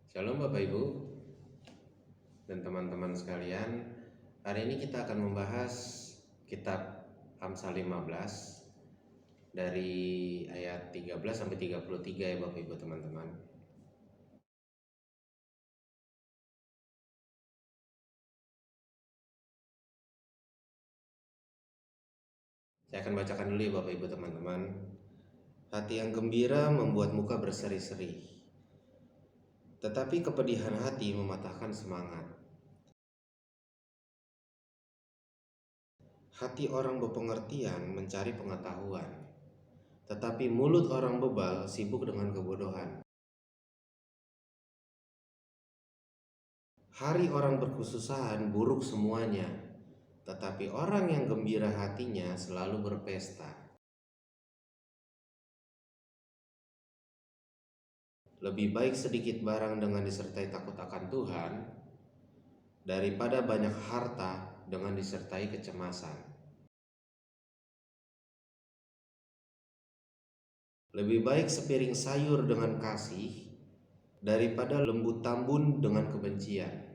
Shalom Bapak Ibu dan teman-teman sekalian. Hari ini kita akan membahas kitab Amsal 15 dari ayat 13 sampai 33 ya Bapak Ibu teman-teman. Saya akan bacakan dulu ya Bapak Ibu teman-teman. Hati yang gembira membuat muka berseri-seri, tetapi kepedihan hati mematahkan semangat. Hati orang berpengertian mencari pengetahuan, tetapi mulut orang bebal sibuk dengan kebodohan. Hari orang berkesusahan buruk semuanya, tetapi orang yang gembira hatinya selalu berpesta. Lebih baik sedikit barang dengan disertai takut akan Tuhan daripada banyak harta dengan disertai kecemasan. Lebih baik sepiring sayur dengan kasih daripada lembu tambun dengan kebencian.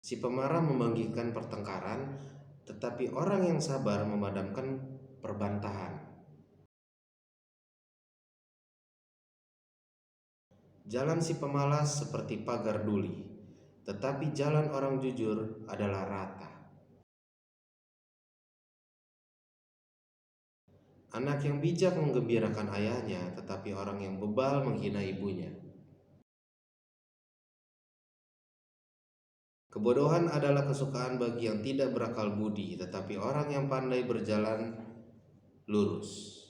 Si pemarah membangkitkan pertengkaran, tetapi orang yang sabar memadamkan perbantahan. Jalan si pemalas seperti pagar duri, tetapi jalan orang jujur adalah rata. Anak yang bijak menggembirakan ayahnya, tetapi orang yang bebal menghina ibunya. Kebodohan adalah kesukaan bagi yang tidak berakal budi, tetapi orang yang pandai berjalan lurus.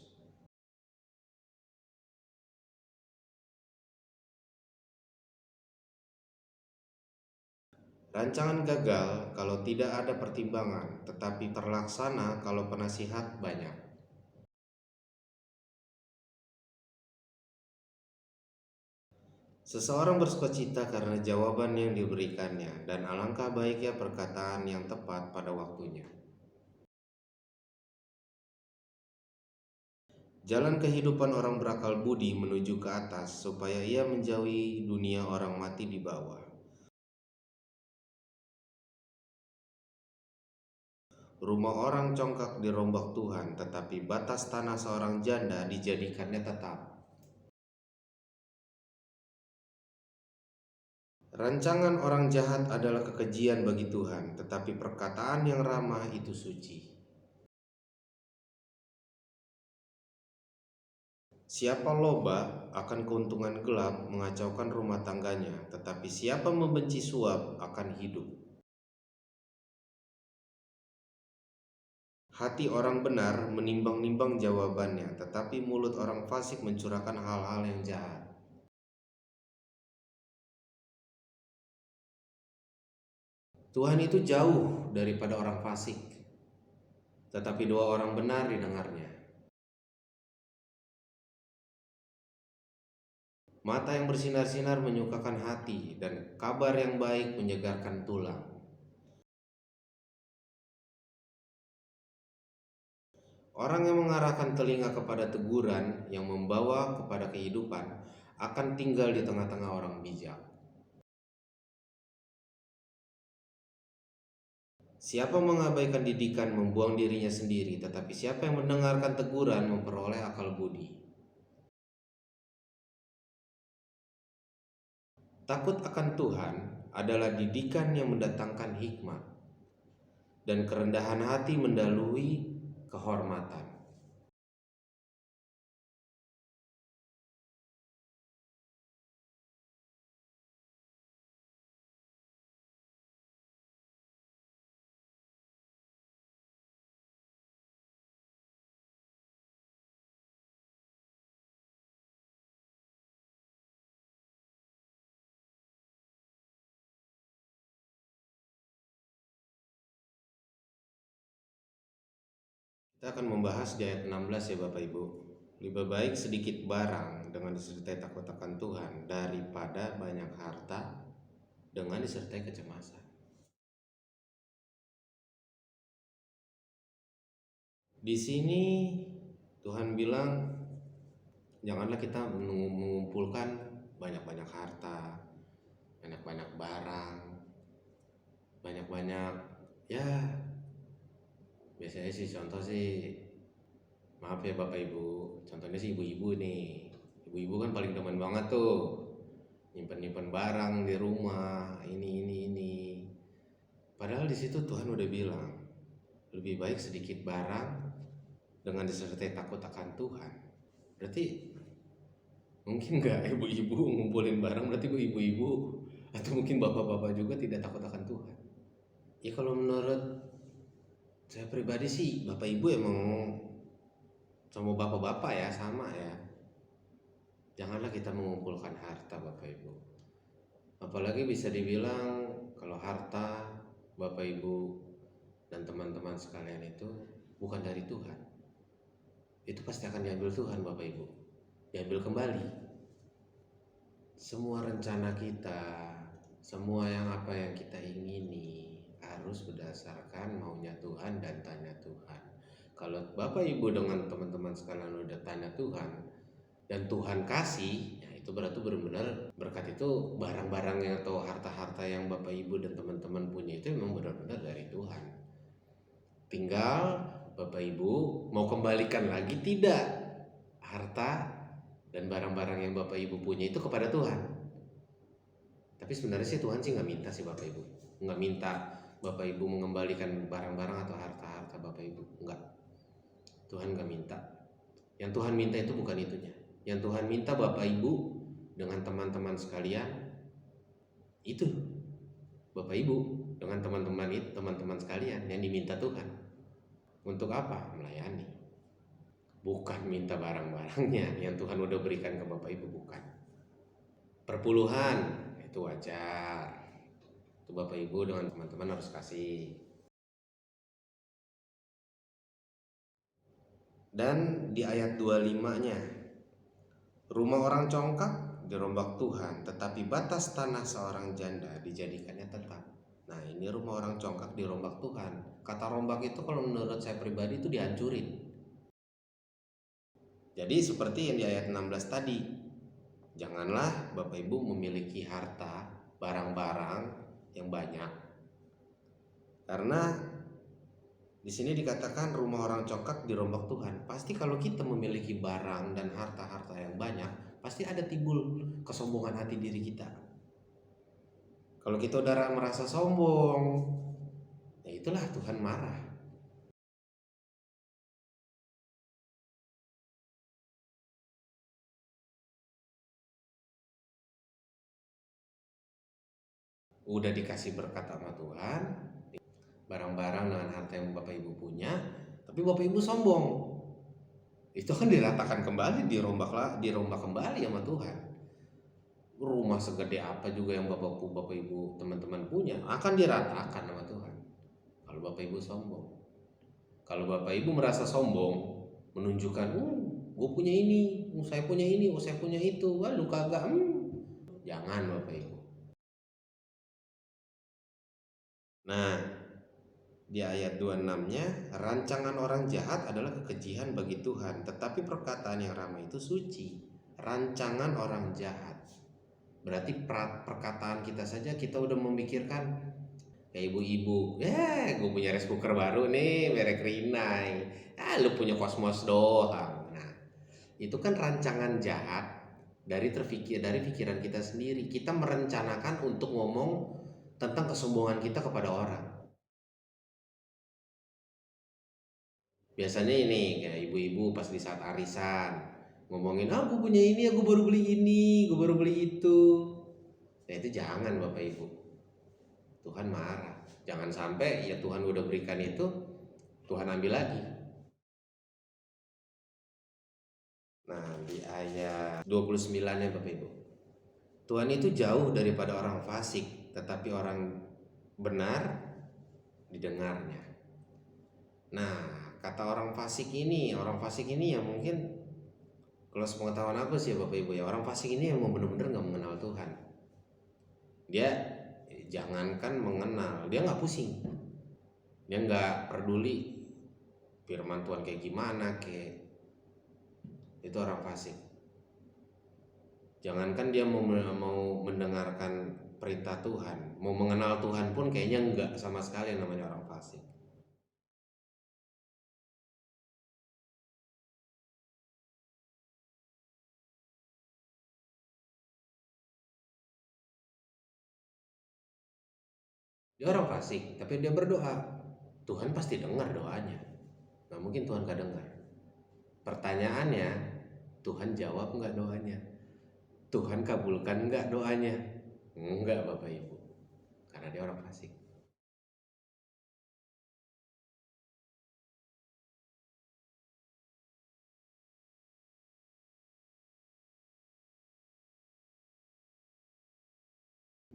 Rancangan gagal kalau tidak ada pertimbangan, tetapi terlaksana kalau penasihat banyak. Seseorang bersukacita karena jawaban yang diberikannya, dan alangkah baiknya perkataan yang tepat pada waktunya. Jalan kehidupan orang berakal budi menuju ke atas, supaya ia menjauhi dunia orang mati di bawah. Rumah orang congkak dirombak Tuhan, tetapi batas tanah seorang janda dijadikannya tetap. Rancangan orang jahat adalah kekejian bagi Tuhan, tetapi perkataan yang ramah itu suci. Siapa loba akan keuntungan gelap mengacaukan rumah tangganya, tetapi siapa membenci suap akan hidup. Hati orang benar menimbang-nimbang jawabannya, tetapi mulut orang fasik mencurahkan hal-hal yang jahat. Tuhan itu jauh daripada orang fasik, tetapi doa orang benar didengarnya. Mata yang bersinar-sinar menyukakan hati, dan kabar yang baik menyegarkan tulang. Orang yang mengarahkan telinga kepada teguran yang membawa kepada kehidupan akan tinggal di tengah-tengah orang bijak. Siapa mengabaikan didikan membuang dirinya sendiri, tetapi siapa yang mendengarkan teguran memperoleh akal budi. Takut akan Tuhan adalah didikan yang mendatangkan hikmat, dan kerendahan hati mendahului kehormatan. Kita akan membahas di ayat 16 ya Bapak Ibu. Lebih baik sedikit barang dengan disertai takut akan Tuhan daripada banyak harta dengan disertai kecemasan. Di sini Tuhan bilang Janganlah kita mengumpulkan banyak-banyak harta, banyak-banyak barang, banyak-banyak, ya biasanya sih contoh sih, maaf ya Bapak Ibu, contohnya sih ibu-ibu nih. Ibu-ibu kan paling demen banget tuh nyimpen-nyimpen barang di rumah, ini. Padahal di situ Tuhan udah bilang, lebih baik sedikit barang dengan disertai takut akan Tuhan. Berarti mungkin nggak ibu-ibu ngumpulin barang, berarti ibu-ibu atau mungkin bapak-bapak juga tidak takut akan Tuhan. Ya kalau menurut saya pribadi sih, bapak ibu emang sama bapak-bapak ya, sama ya. Janganlah kita mengumpulkan harta Bapak Ibu. Apalagi bisa dibilang kalau harta Bapak Ibu dan teman-teman sekalian itu bukan dari Tuhan. Itu pasti akan diambil Tuhan Bapak Ibu. Diambil kembali. Semua rencana kita, semua apa yang kita ingini harus berdasarkan maunya Tuhan dan tanya Tuhan. Kalau Bapak Ibu dengan teman-teman sekalian udah tanya Tuhan dan Tuhan kasih, ya itu berarti benar-benar berkat itu, barang-barang yang atau harta-harta yang Bapak Ibu dan teman-teman punya itu memang benar-benar dari Tuhan. Tinggal Bapak Ibu mau kembalikan lagi tidak harta dan barang-barang yang Bapak Ibu punya itu kepada Tuhan. Tapi sebenarnya sih Tuhan sih nggak minta sih Bapak Ibu, nggak minta Bapak Ibu mengembalikan barang-barang atau harta-harta Bapak Ibu, enggak. Tuhan nggak minta. Yang Tuhan minta itu bukan itunya. Yang Tuhan minta Bapak Ibu dengan teman-teman sekalian itu, Bapak Ibu dengan teman-teman sekalian yang diminta Tuhan. Untuk apa? Melayani. Bukan minta barang-barangnya yang Tuhan udah berikan ke Bapak Ibu, bukan. Perpuluhan itu wajar. Itu Bapak Ibu dengan teman-teman harus kasih. Dan di ayat 25-nya, rumah orang congkak dirombak Tuhan, tetapi batas tanah seorang janda dijadikannya tetap. Nah, ini rumah orang congkak dirombak Tuhan. Kata rombak itu kalau menurut saya pribadi itu dihancurin. Jadi seperti yang di ayat 16 tadi, janganlah Bapak Ibu memiliki harta, barang-barang yang banyak. Karena di sini dikatakan rumah orang congkak dirombak Tuhan. Pasti kalau kita memiliki barang dan harta-harta yang banyak, pasti ada timbul kesombongan hati diri kita. Kalau kita udah merasa sombong, ya itulah Tuhan marah. Udah dikasih berkat sama Tuhan, barang-barang dengan harta yang Bapak Ibu punya, tapi Bapak Ibu sombong. Itu kan diratakan kembali, dirombak kembali sama Tuhan. Rumah segede apa juga yang Bapak Ibu teman-teman punya akan diratakan sama Tuhan. Kalau Bapak Ibu sombong. Kalau Bapak Ibu merasa sombong, menunjukkan, gue punya ini, saya punya ini, saya punya itu, lu kagak, jangan Bapak Ibu. Nah, di ayat 26-nya, rancangan orang jahat adalah kekejian bagi Tuhan, tetapi perkataan yang ramai itu suci. Rancangan orang jahat berarti perkataan kita saja kita udah memikirkan, kayak ibu-ibu, gue punya rice cooker baru nih merek Rinnai, lu punya Cosmos doang. Nah, itu kan rancangan jahat dari pikiran kita sendiri. Kita merencanakan untuk ngomong tentang kesombongan kita kepada orang. Biasanya ini kayak ibu-ibu pas di saat arisan ngomongin, gue punya ini, gue baru beli ini, gue baru beli itu. Nah, itu jangan Bapak Ibu. Tuhan marah. Jangan sampai ya Tuhan udah berikan itu, Tuhan ambil lagi. Nah, di ayat 29-nya Bapak Ibu. Tuhan itu jauh daripada orang fasik, tetapi orang benar didengarnya. Nah, kata orang fasik ini yang mungkin kalau sepengetahuan aku sih Bapak Ibu ya, orang fasik ini yang benar-benar nggak mengenal Tuhan. Dia jangankan mengenal, dia nggak pusing, dia nggak peduli firman Tuhan kayak gimana, kayak itu orang fasik. Jangankan dia mau mendengarkan perintah Tuhan, mau mengenal Tuhan pun kayaknya enggak sama sekali yang namanya orang fasik. Dia orang fasik, tapi dia berdoa. Tuhan pasti dengar doanya. Nggak mungkin Tuhan gak dengar. Pertanyaannya, Tuhan jawab nggak doanya? Tuhan kabulkan nggak doanya? Enggak, Bapak Ibu. Karena dia orang fasik.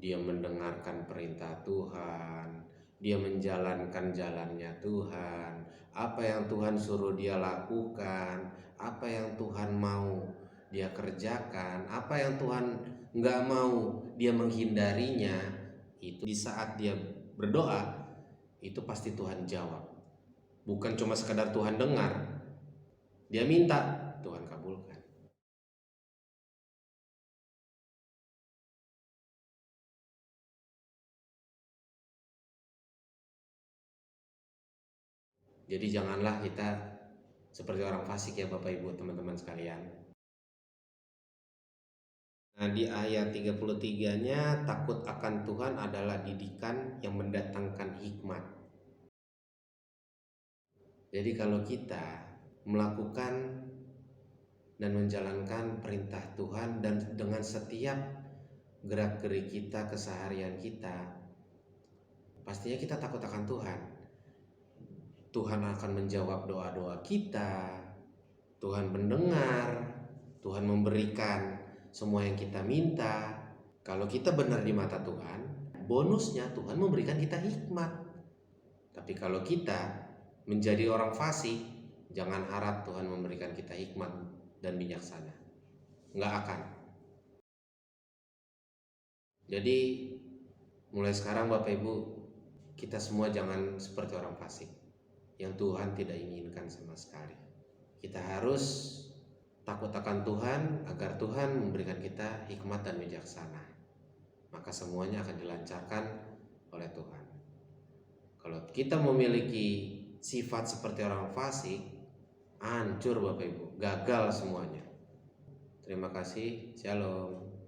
Dia mendengarkan perintah Tuhan, dia menjalankan jalannya Tuhan, apa yang Tuhan suruh dia lakukan, apa yang Tuhan mau dia kerjakan, apa yang Tuhan nggak mau dia menghindarinya. Itu di saat dia berdoa, itu pasti Tuhan jawab. Bukan cuma sekadar Tuhan dengar, dia minta, Tuhan kabulkan. Jadi janganlah kita seperti orang fasik ya Bapak Ibu teman-teman sekalian. Nah, di ayat 33-nya, takut akan Tuhan adalah didikan yang mendatangkan hikmat. Jadi kalau kita melakukan dan menjalankan perintah Tuhan dan dengan setiap gerak-gerik kita, keseharian kita, pastinya kita takut akan Tuhan. Tuhan akan menjawab doa-doa kita, Tuhan mendengar, Tuhan memberikan semua yang kita minta. Kalau kita benar di mata Tuhan, bonusnya Tuhan memberikan kita hikmat. Tapi kalau kita menjadi orang fasik, jangan harap Tuhan memberikan kita hikmat dan bijaksana. Nggak akan. Jadi mulai sekarang Bapak Ibu, kita semua jangan seperti orang fasik yang Tuhan tidak inginkan sama sekali. Kita harus takut akan Tuhan agar Tuhan memberikan kita hikmat dan bijaksana. Maka semuanya akan dilancarkan oleh Tuhan. Kalau kita memiliki sifat seperti orang fasik, hancur Bapak Ibu, gagal semuanya. Terima kasih, shalom.